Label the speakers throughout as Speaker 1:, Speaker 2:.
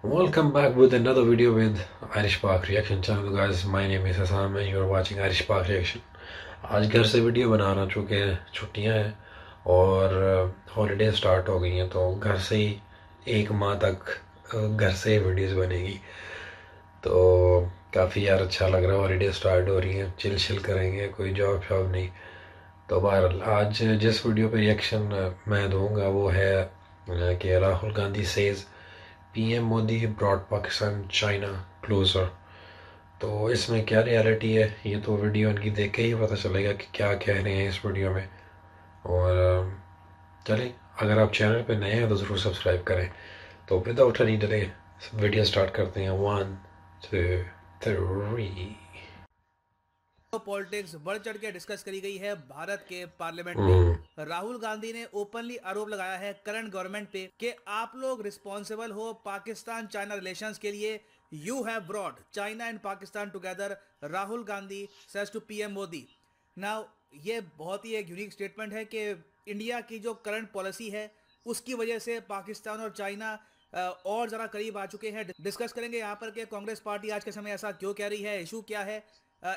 Speaker 1: Welcome back with another video with Irish Park Reaction channel guys. My name is Hassan and you're watching Irish Park Reaction. आज घर से video बना रहा चूँकि छुट्टियां हैं और हॉलीडे स्टार्ट हो गई हैं तो घर से ही एक माह तक घर से ही वीडियोस बनेगी। तो काफ़ी यार अच्छा लग रहा है, हॉलीडे स्टार्ट हो रही हैं, चिल करेंगे, कोई जॉब शॉब नहीं। तो बहरहाल आज जिस वीडियो पे रिएक्शन मैं दूंगा वो है कि Rahul Gandhi says PM Modi brought Pakistan China closer. तो इसमें क्या रियलिटी है ये तो वीडियो इनकी देख के ही पता चलेगा कि क्या कह रहे हैं इस वीडियो में। और चलें, अगर आप चैनल पे नए हैं तो ज़रूर सब्सक्राइब करें। तो without any delay video start करते हैं। 1 2 3।
Speaker 2: पॉलिटिक्स बढ़ चढ़ के डिस्कस करी गई है भारत के पार्लियामेंट में। राहुल गांधी ने ओपनली आरोप लगाया है करंट गवर्नमेंट पे कि आप लोग रिस्पॉन्सिबल हो पाकिस्तान चाइना रिलेशंस के लिए। You have brought China and Pakistan together, Rahul Gandhi says to PM Modi. Now ये बहुत ही एक यूनिक स्टेटमेंट है कि इंडिया की जो करंट पॉलिसी है उसकी वजह से पाकिस्तान और चाइना और ज़रा करीब आ चुके हैं। डिस्कस करेंगे यहाँ पर कि कांग्रेस पार्टी आज के समय ऐसा क्यों कह रही है, इशू क्या है,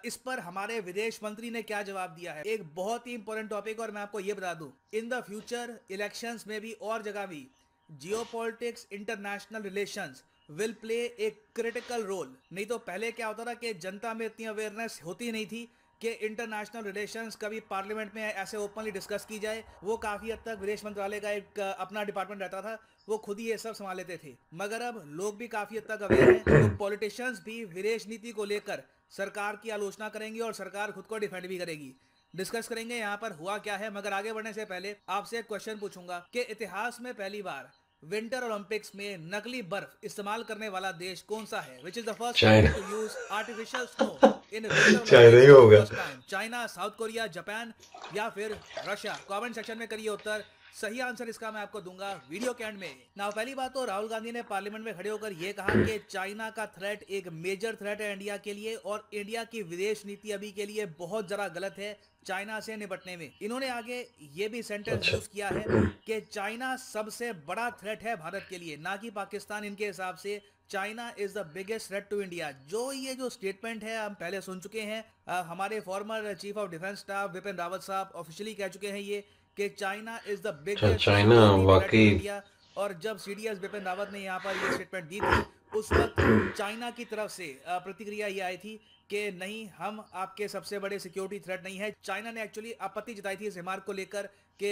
Speaker 2: इस पर हमारे विदेश मंत्री ने क्या जवाब दिया है। एक बहुत ही इंपॉर्टेंट टॉपिक और मैं आपको ये बता दूं, इन द फ्यूचर इलेक्शंस में भी और जगह भी geopolitics international relations will play a critical role. नहीं तो पहले क्या होता था कि जनता में इतनी अवेयरनेस होती नहीं थी कि इंटरनेशनल रिलेशंस कभी पार्लियामेंट में ऐसे ओपनली डिस्कस की जाए। वो काफ़ी हद तक विदेश मंत्रालय का एक अपना डिपार्टमेंट रहता था, वो खुद ही ये सब संभाल लेते थे। मगर अब लोग भी काफ़ी हद तक अवेयर हैं, तो पॉलिटिशियंस भी विदेश नीति को लेकर सरकार की आलोचना करेंगे और सरकार खुद को डिफेंड भी करेगी। डिस्कस करेंगे यहाँ पर हुआ क्या है। मगर आगे बढ़ने से पहले आपसे एक क्वेश्चन पूछूंगा कि इतिहास में पहली बार विंटर ओलंपिक्स में नकली बर्फ इस्तेमाल करने वाला देश कौन सा है? Which is the first country
Speaker 1: China.
Speaker 2: To use artificial snow in winter
Speaker 1: China
Speaker 2: Olympics
Speaker 1: ही
Speaker 2: फॉर द
Speaker 1: होगा।
Speaker 2: First time? China, South Korea, Japan या फिर रशिया? कमेंट सेक्शन में करिए उत्तर। सही आंसर इसका मैं आपको दूंगा वीडियो के एंड में। ना पहली बात तो राहुल गांधी ने पार्लियामेंट में खड़े होकर यह कहा कि चाइना का थ्रेट एक मेजर थ्रेट है इंडिया के लिए और इंडिया की विदेश नीति अभी के लिए बहुत जरा गलत है चाइना से निपटने में। इन्होंने आगे ये भी सेंटेंस
Speaker 1: अच्छा।
Speaker 2: यूज किया है कि चाइना सबसे बड़ा थ्रेट है भारत के लिए, ना कि पाकिस्तान। इनके हिसाब से China is the biggest threat to India. ये जो स्टेटमेंट है हम पहले सुन चुके हैं। हमारे former chief of defence staff Vipin Rawat sahab officially कह चुके हैं ये कि चाइना इज द
Speaker 1: अच्छा,
Speaker 2: biggest
Speaker 1: China
Speaker 2: security threat to
Speaker 1: वाकई।
Speaker 2: इंडिया। और जब सीडीएस विपिन रावत ने यहाँ पर ये स्टेटमेंट दी थी उस वक्त चाइना की तरफ से प्रतिक्रिया ये आई थी कि नहीं, हम आपके सबसे बड़े सिक्योरिटी थ्रेट नहीं है। चाइना ने एक्चुअली आपत्ति जताई थी इस रिमार्क को लेकर कि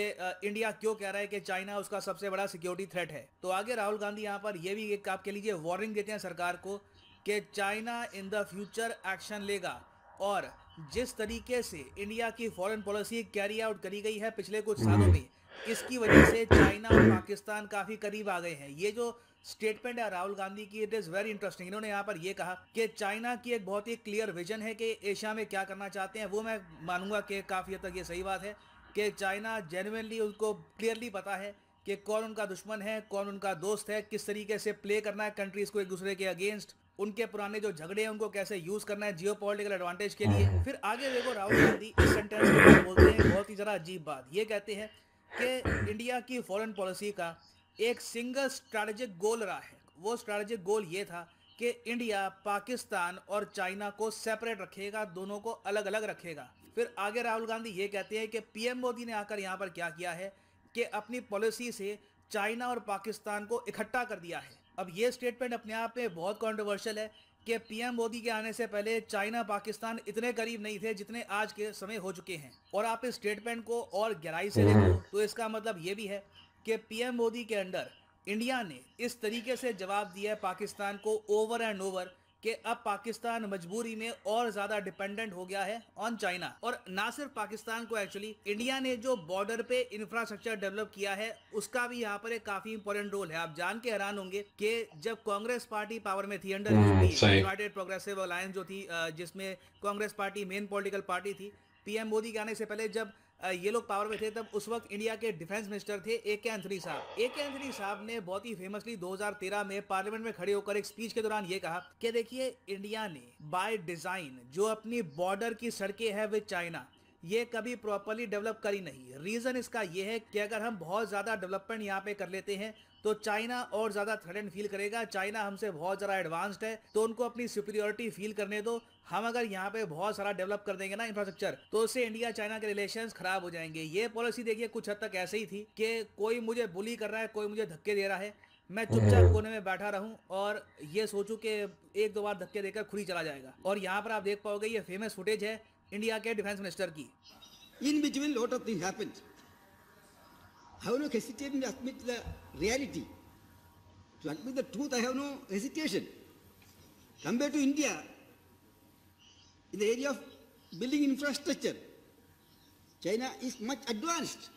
Speaker 2: इंडिया क्यों कह रहा है कि चाइना उसका सबसे बड़ा सिक्योरिटी थ्रेट है। तो आगे राहुल गांधी यहाँ पर ये भी एक आप कह लीजिए वार्निंग देते हैं सरकार को कि China in the future action लेगा। और जिस तरीके से इंडिया की फॉरेन पॉलिसी कैरी आउट करी गई है पिछले कुछ सालों में, इसकी वजह से चाइना और पाकिस्तान काफी करीब आ गए हैं। ये जो स्टेटमेंट है राहुल गांधी की, इट इज वेरी इंटरेस्टिंग। इन्होंने यहाँ पर ये कहा कि चाइना की एक बहुत ही क्लियर विजन है कि एशिया में क्या करना चाहते हैं। वो मैं मानूंगा कि काफी हद तक ये सही बात है कि चाइना जेन्युइनली उनको क्लियरली पता है कि कौन उनका दुश्मन है, कौन उनका दोस्त है, किस तरीके से प्ले करना है कंट्रीज को एक दूसरे के अगेंस्ट, उनके पुराने जो झगड़े हैं उनको कैसे यूज करना है जियो पॉलिटिकल एडवांटेज के लिए। फिर आगे देखो राहुल गांधी इस सेंटेंस के बाद बोलते हैं बहुत ही जरा अजीब बात। ये कहते हैं कि इंडिया की फॉरेन पॉलिसी का एक सिंगल स्ट्रैटेजिक गोल रहा है। वो स्ट्रैटेजिक गोल ये था कि इंडिया पाकिस्तान और चाइना को सेपरेट रखेगा, दोनों को अलग अलग रखेगा। फिर आगे राहुल गांधी ये कहते हैं कि पीएम मोदी ने आकर यहाँ पर क्या किया है कि अपनी पॉलिसी से चाइना और पाकिस्तान को इकट्ठा कर दिया है। अब ये स्टेटमेंट अपने आप में बहुत कंट्रोवर्शियल है कि पीएम मोदी के आने से पहले चाइना पाकिस्तान इतने करीब नहीं थे जितने आज के समय हो चुके हैं। और आप इस स्टेटमेंट को और गहराई से देखो तो इसका मतलब ये भी है कि पीएम मोदी के अंडर इंडिया ने इस तरीके से जवाब दिया है पाकिस्तान को ओवर एंड ओवर कि अब पाकिस्तान मजबूरी में और ज्यादा डिपेंडेंट हो गया है ऑन चाइना। और ना सिर्फ पाकिस्तान को, एक्चुअली इंडिया ने जो बॉर्डर पे इंफ्रास्ट्रक्चर डेवलप किया है उसका भी यहाँ पर एक काफी इंपॉर्टेंट रोल है। आप जान के हैरान होंगे कि जब कांग्रेस पार्टी पावर में थी अंडर यूपीए
Speaker 1: सही।
Speaker 2: यूनाइटेड प्रोग्रेसिव अलायंस जो थी, जिसमें Congress party main political party थी, पीएम मोदी के आने से पहले जब ये लोग पावर में थे तब उस वक्त इंडिया के डिफेंस मिनिस्टर थे ए के एंथनी साहब। ए के एंथनी साहब ने बहुत ही फेमसली 2013 में पार्लियामेंट में खड़े होकर एक स्पीच के दौरान ये कहा कि देखिए, इंडिया ने बाय डिजाइन जो अपनी बॉर्डर की सड़कें हैं विद चाइना, ये कभी प्रॉपरली डेवलप करी नहीं। रीजन इसका ये है कि अगर हम बहुत ज्यादा डेवलपमेंट यहाँ पे कर लेते हैं तो चाइना और ज्यादा थ्रेटेंड फील करेगा। चाइना हमसे बहुत ज्यादा एडवांस्ड है, तो उनको अपनी सुपीरियोरिटी फील करने दो। हम अगर यहाँ पे बहुत सारा डेवलप कर देंगे ना इंफ्रास्ट्रक्चर, तो उससे इंडिया चाइना के रिलेशंस खराब हो जाएंगे। ये पॉलिसी देखिए कुछ हद तक ऐसे ही थी कि कोई मुझे बुली कर रहा है, कोई मुझे धक्के दे रहा है, मैं चुपचाप कोने में बैठा रहूं और ये सोचूं कि एक दो बार धक्के देकर खुद ही चला जाएगा। और यहाँ पर आप देख पाओगे ये फेमस फुटेज है इंडिया के डिफेंस मिनिस्टर की।
Speaker 3: In between, lot of things happened. I have no hesitation to admit the reality. To admit the truth, I have no hesitation. Compared to India, in the area of building infrastructure, China is much advanced.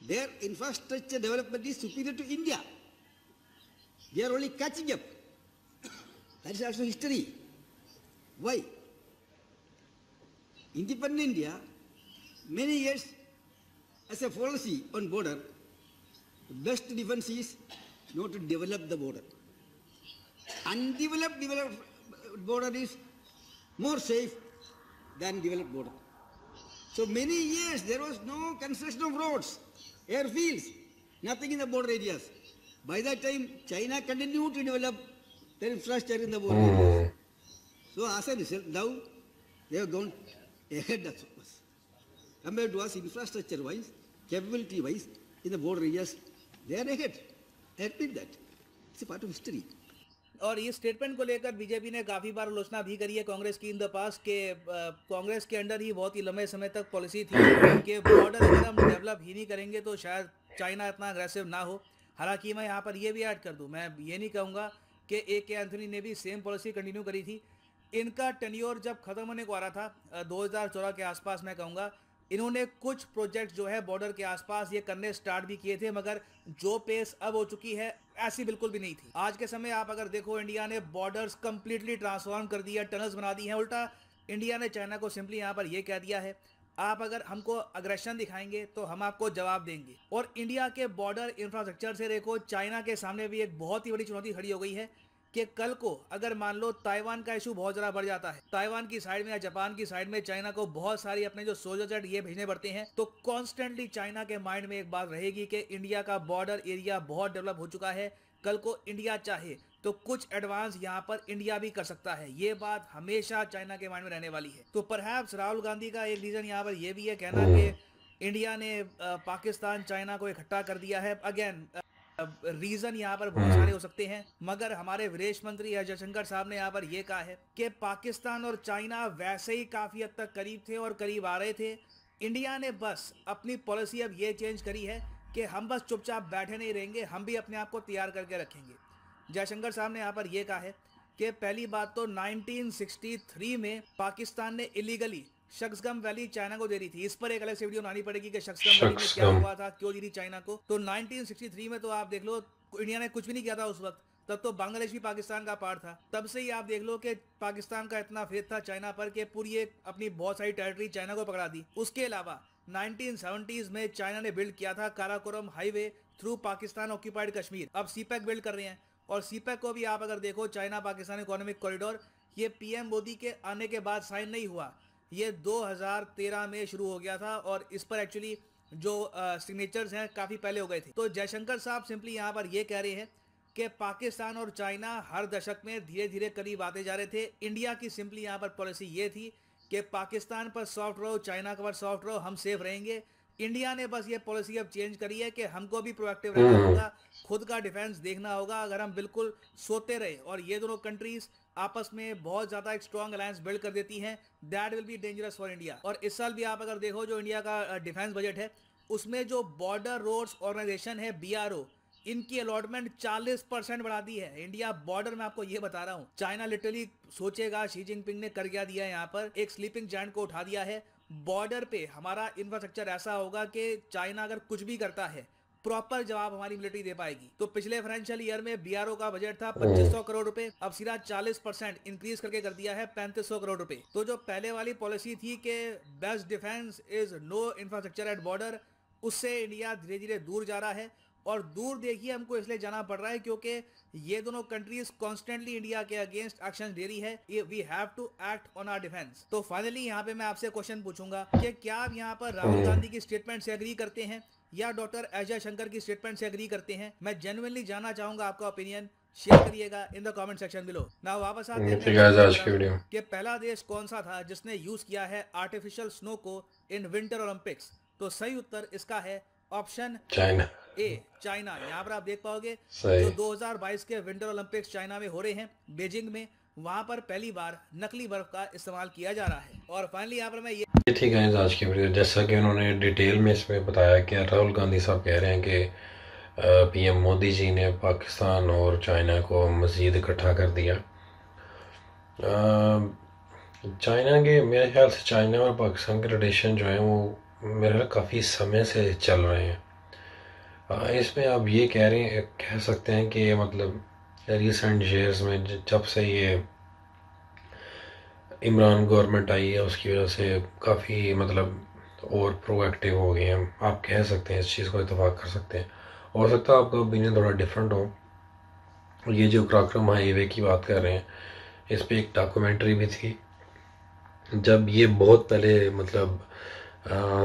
Speaker 3: Their infrastructure development is superior to India. We are only catching up. That is also history. Why? Independent India, many years as a policy on border, the best defense is not to develop the border. Undeveloped border is more safe than developed border. So many years there was no construction of roads, airfields, nothing in the border areas. By that time, China continued to develop their infrastructure in the border areas. So as a result, now they have gone ahead of us. Compared to us, infrastructure-wise, capability-wise, in the border areas, they are ahead. I admit that. It's a part of history.
Speaker 2: और ये statement को लेकर BJP ने काफी बार आलोचना भी करी है कांग्रेस की इन द पास के कांग्रेस के अंडर ही बहुत ही लंबे समय तक पॉलिसी थी कि बॉर्डर अगर हम डेवलप ही नहीं करेंगे तो शायद चाइना इतना अग्रेसिव ना हो। हालांकि मैं यहाँ पर ये भी ऐड कर दूँ, मैं ये नहीं कहूँगा कि AK एंथनी ने भी सेम पॉलिसी कंटिन्यू करी थी। इनका टेन्योर जब खत्म होने को आ रहा था 2014 के आसपास, मैं कहूँगा इन्होंने कुछ प्रोजेक्ट जो है बॉर्डर के आसपास ये करने स्टार्ट भी किए थे, मगर जो पेस अब हो चुकी है ऐसी बिल्कुल भी नहीं थी। आज के समय आप अगर देखो, इंडिया ने बॉर्डर्स कंप्लीटली ट्रांसफॉर्म कर दिया, टनल्स बना दी हैं। उल्टा इंडिया ने चाइना को सिंपली यहाँ पर ये कह दिया है, आप अगर हमको अग्रेशन दिखाएंगे तो हम आपको जवाब देंगे। और इंडिया के बॉर्डर इंफ्रास्ट्रक्चर से देखो, चाइना के सामने भी एक बहुत ही बड़ी चुनौती खड़ी हो गई है कि कल को अगर मान लो ताइवान का इशू बहुत ज़्यादा बढ़ जाता है, ताइवान की साइड में या जापान की साइड में चाइना को बहुत सारी अपने जो सोल्जर जेट ये भेजने पड़ते हैं, तो कॉन्स्टेंटली चाइना के माइंड में एक बात रहेगी कि इंडिया का बॉर्डर एरिया बहुत डेवलप हो चुका है, कल को इंडिया चाहे तो कुछ एडवांस यहाँ पर इंडिया भी कर सकता है। ये बात हमेशा चाइना के माइंड में रहने वाली है। तो परहैप्स राहुल गांधी का एक रीजन यहाँ पर यह भी है कहना कि इंडिया ने पाकिस्तान चाइना को इकट्ठा कर दिया है। अगेन रीजन यहाँ पर बहुत सारे हो सकते हैं, मगर हमारे विदेश मंत्री एस जयशंकर साहब ने यहाँ पर यह कहा है कि पाकिस्तान और चाइना वैसे ही काफी हद तक करीब थे और करीब आ रहे थे। इंडिया ने बस अपनी पॉलिसी अब ये चेंज करी है कि हम बस चुपचाप बैठे नहीं रहेंगे, हम भी अपने आप को तैयार करके रखेंगे। जयशंकर साहब ने यहाँ पर यह कहा है कि पहली बात तो 1963 में पाकिस्तान ने इलीगली शक्सगम वैली चाइना को दे रही थी। इस पर एक अलग से वीडियो बनानी पड़ेगी कि शक्सगम वैली में क्या हुआ था, क्यों दी थी चाइना को। तो 1963 में तो आप देख लो इंडिया ने कुछ भी नहीं किया था उस वक्त, तब तो बांग्लादेश भी पाकिस्तान का पार्ट था। तब से ही आप देख लो कि पाकिस्तान का इतना फेथ था चाइना पर कि पूरी एक अपनी बहुत सारी टेरिटरी चाइना को पकड़ा दी। उसके अलावा 1970s में चाइना ने बिल्ड किया था Karakoram highway through Pakistan occupied Kashmir. अब सीपैक बिल्ड कर रहे हैं, और सीपैक को भी आप अगर देखो, चाइना पाकिस्तान इकोनॉमिक कॉरिडोर, ये PM मोदी के आने के बाद साइन नहीं हुआ, ये 2013 में शुरू हो गया था, और इस पर एक्चुअली जो सिग्नेचर्स हैं काफ़ी पहले हो गए थे। तो जयशंकर साहब सिंपली यहाँ पर ये कह रहे हैं कि पाकिस्तान और चाइना हर दशक में धीरे धीरे करीब आते जा रहे थे। इंडिया की सिंपली यहाँ पर पॉलिसी ये थी कि पाकिस्तान पर सॉफ्ट रहो, चाइना पर सॉफ्ट रहो, हम सेफ रहेंगे। इंडिया ने बस ये पॉलिसी अब चेंज करी है कि हमको भी प्रोएक्टिव रहना होगा, खुद का डिफेंस देखना होगा। अगर हम बिल्कुल सोते रहे और ये दोनों कंट्रीज आपस में बहुत ज़्यादा एक स्ट्रॉन्ग अलायंस बिल्ड कर देती हैं, that will be dangerous for India. और इस साल भी आप अगर देखो जो इंडिया का डिफेंस बजट है, उसमें जो बॉर्डर रोड्स ऑर्गेनाइजेशन है BRO, इनकी अलॉटमेंट 40% बढ़ा दी है। इंडिया बॉर्डर में आपको ये बता रहा हूँ, चाइना लिटरली सोचेगा शी जिनपिंग ने कर क्या दिया है, यहाँ पर एक स्लीपिंग जायंट को उठा दिया है। बॉर्डर पे हमारा इंफ्रास्ट्रक्चर ऐसा होगा कि चाइना अगर कुछ भी करता है प्रॉपर जवाब हमारी मिलिट्री दे पाएगी। तो पिछले फाइनेंशियल ईयर में BRO का बजट था 2500 करोड़ रुपए, अब सीधा 40% इंक्रीज करके कर दिया है 3500 करोड़ रुपए। तो जो पहले वाली पॉलिसी थी कि best defence is no infrastructure at border, उससे इंडिया धीरे धीरे दूर जा रहा है। और दूर देखिए हमको इसलिए जाना पड़ रहा है क्योंकि ये दोनों कंट्रीज कॉन्स्टेंटली इंडिया के अगेंस्ट एक्शन ले रही है। We have to act on our defence. तो फाइनली यहाँ पे मैं आपसे क्वेश्चन पूछूंगा कि क्या आप यहाँ पर राहुल गांधी की स्टेटमेंट से एग्री करते हैं, या डॉक्टर अजय शंकर की स्टेटमेंट से एग्री करते हैं? मैं जेन्युइनली जानना चाहूंगा आपका ओपिनियन। शेयर करिएगा in the comment section below. ना वापस आते हैं
Speaker 1: ठीक है आज की वीडियो
Speaker 2: कि पहला देश कौन सा था जिसने यूज किया है आर्टिफिशियल स्नो को इन विंटर ओलंपिक्स? तो सही उत्तर इसका है ऑप्शन
Speaker 1: चाइना।
Speaker 2: ए, चाइना। यहाँ पर आप देख पाओगे
Speaker 1: सही।
Speaker 2: जो 2022 के विंटर ओलंपिक्स चाइना में हो रहे हैं, बीजिंग में, वहां पर पहली बार नकली बर्फ का इस्तेमाल किया जा रहा है। और फाइनली यहाँ पर मैं ये
Speaker 1: ठीक है आज की वीडियो, जैसा कि उन्होंने डिटेल में इसमें बताया कि राहुल गांधी साहब कह रहे हैं कि पीएम मोदी जी ने पाकिस्तान और चाइना को मज़ीद इकट्ठा कर दिया। चाइना के, मेरे ख्याल से चाइना और पाकिस्तान के रिलेशन जो हैं वो मेरे ख्याल काफ़ी समय से चल रहे हैं। इसमें आप ये कह सकते हैं कि मतलब रिसेंट ईयर्स में जब से ये इमरान गवर्नमेंट आई है उसकी वजह से काफ़ी मतलब और प्रोएक्टिव हो गए हैं। आप कह सकते हैं, इस चीज़ को इत्तेफाक कर सकते हैं। हो सकता है आपका ओपिनियन थोड़ा डिफरेंट हो। ये जो कराक्रम हाईवे की बात कर रहे हैं, इस पर एक डॉक्यूमेंट्री भी थी जब ये बहुत पहले मतलब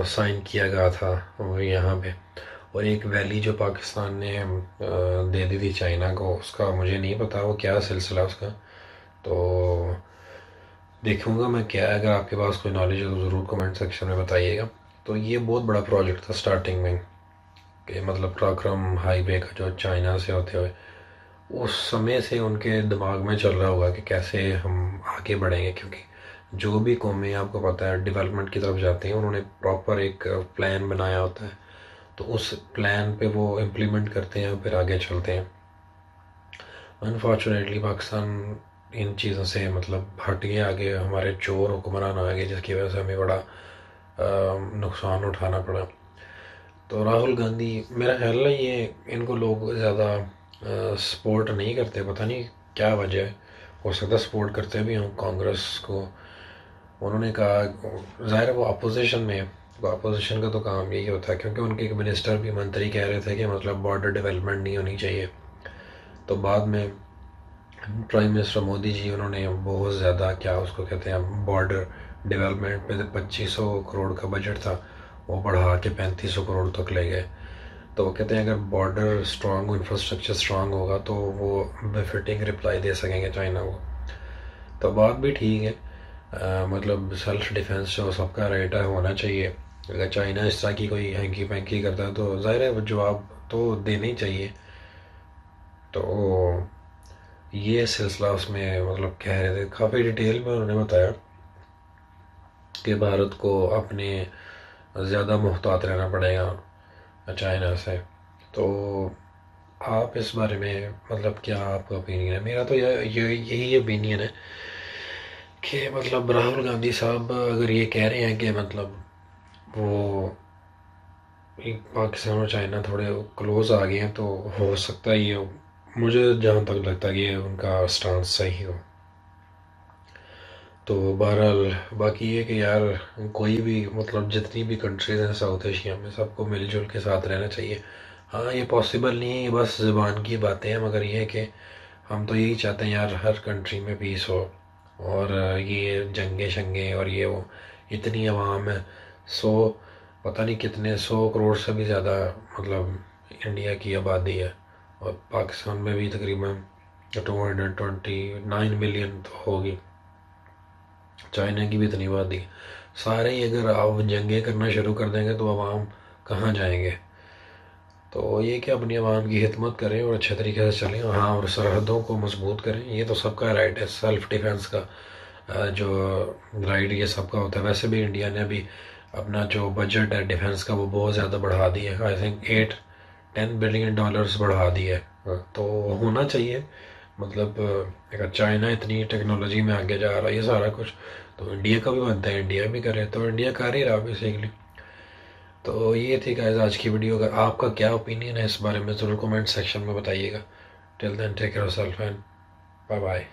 Speaker 1: साइन किया गया था यहाँ पे, और एक वैली जो पाकिस्तान ने दे दी थी चाइना को, उसका मुझे नहीं पता वो क्या सिलसिला उसका, तो देखूँगा मैं क्या। अगर आपके पास कोई नॉलेज है तो ज़रूर कमेंट सेक्शन में बताइएगा। तो ये बहुत बड़ा प्रोजेक्ट था स्टार्टिंग में कि मतलब कराक्रम हाईवे का जो चाइना से होते हुए, उस समय से उनके दिमाग में चल रहा होगा कि कैसे हम आगे बढ़ेंगे, क्योंकि जो भी कौमें आपको पता है डेवलपमेंट की तरफ जाती हैं, उन्होंने प्रॉपर एक प्लान बनाया होता है, तो उस प्लान पे वो इम्प्लीमेंट करते हैं फिर आगे चलते हैं। अनफॉर्चुनेटली पाकिस्तान इन चीज़ों से मतलब हट गया, आगे हमारे चोर हुक्मरान आ गए जिसकी वजह से हमें बड़ा नुकसान उठाना पड़ा। तो राहुल गांधी, मेरा ख्याल है ये इनको लोग ज़्यादा सपोर्ट नहीं करते, पता नहीं क्या वजह है। हो सकता है सपोर्ट करते भी हों कांग्रेस को। उन्होंने कहा, ज़ाहिर है वो अपोजिशन में है, तो अपोजिशन का तो काम यही होता है, क्योंकि उनके एक मिनिस्टर भी मंत्री कह रहे थे कि मतलब बॉर्डर डेवलपमेंट नहीं होनी चाहिए। तो बाद में प्राइम मिनिस्टर मोदी जी, उन्होंने बहुत ज़्यादा क्या उसको कहते हैं बॉर्डर डेवलपमेंट पे 2500 करोड़ का बजट था, वो बढ़ा के 3500 करोड़ तक ले गए। तो वो कहते हैं अगर बॉर्डर स्ट्रांग, इंफ्रास्ट्रक्चर स्ट्रांग होगा तो वो बेफिटिंग रिप्लाई दे सकेंगे चाइना को। तो बात भी ठीक है, मतलब सेल्फ डिफेंस जो सबका राइट है होना चाहिए। अगर चाइना इस तरह की कोई हैंकी पैंकी करता है तो ज़ाहिर है जवाब तो देना ही चाहिए। तो ये सिलसिला उसमें मतलब कह रहे थे, काफ़ी डिटेल में उन्होंने बताया कि भारत को अपने ज़्यादा मुहतात रहना पड़ेगा चाइना से। तो आप इस बारे में मतलब क्या आपका ओपिनियन है? मेरा तो यही ओपिनियन है कि मतलब राहुल गांधी साहब अगर ये कह रहे हैं कि मतलब वो पाकिस्तान और चाइना थोड़े क्लोज आ गए हैं, तो हो सकता है ये, मुझे जहाँ तक लगता है कि उनका स्टांस सही हो। तो बहरहाल बाकी ये कि यार कोई भी मतलब जितनी भी कंट्रीज़ हैं साउथ एशिया में, सबको मिलजुल के साथ रहना चाहिए। हाँ, ये पॉसिबल नहीं है, ये बस ज़ुबान की बातें हैं, मगर ये है कि हम तो यही चाहते हैं यार हर कंट्री में पीस हो। और ये जंगे शंगे और ये वो, इतनी आवाम है, पता नहीं कितने 100 करोड़ से भी ज़्यादा मतलब इंडिया की आबादी है, और पाकिस्तान में भी तकरीबन 229 मिलियन तो होगी, चाइना की भी इतनी आबादी। सारे ही अगर आप जंगे करना शुरू कर देंगे तो आवाम कहाँ जाएंगे? तो ये कि अपनी आवाम की खिदमत करें और अच्छे तरीके से चलें, हाँ, और सरहदों को मजबूत करें, ये तो सबका राइट है। सेल्फ डिफेंस का जो राइट ये सबका होता है। वैसे भी इंडिया ने अभी अपना जो बजट है डिफेंस का वो बहुत ज़्यादा बढ़ा दिया है, आई थिंक 8-10 बिलियन डॉलर्स बढ़ा दिया है। तो होना चाहिए, मतलब अगर चाइना इतनी टेक्नोलॉजी में आगे जा रहा है ये सारा कुछ, तो इंडिया का भी बनता है इंडिया भी करे, तो इंडिया कर ही रहा बेसिकली। तो ये थी गाइस आज की वीडियो। अगर आपका क्या ओपिनियन है इस बारे में ज़रूर कमेंट सेक्शन में बताइएगा। Till then take care of yourself and bye bye.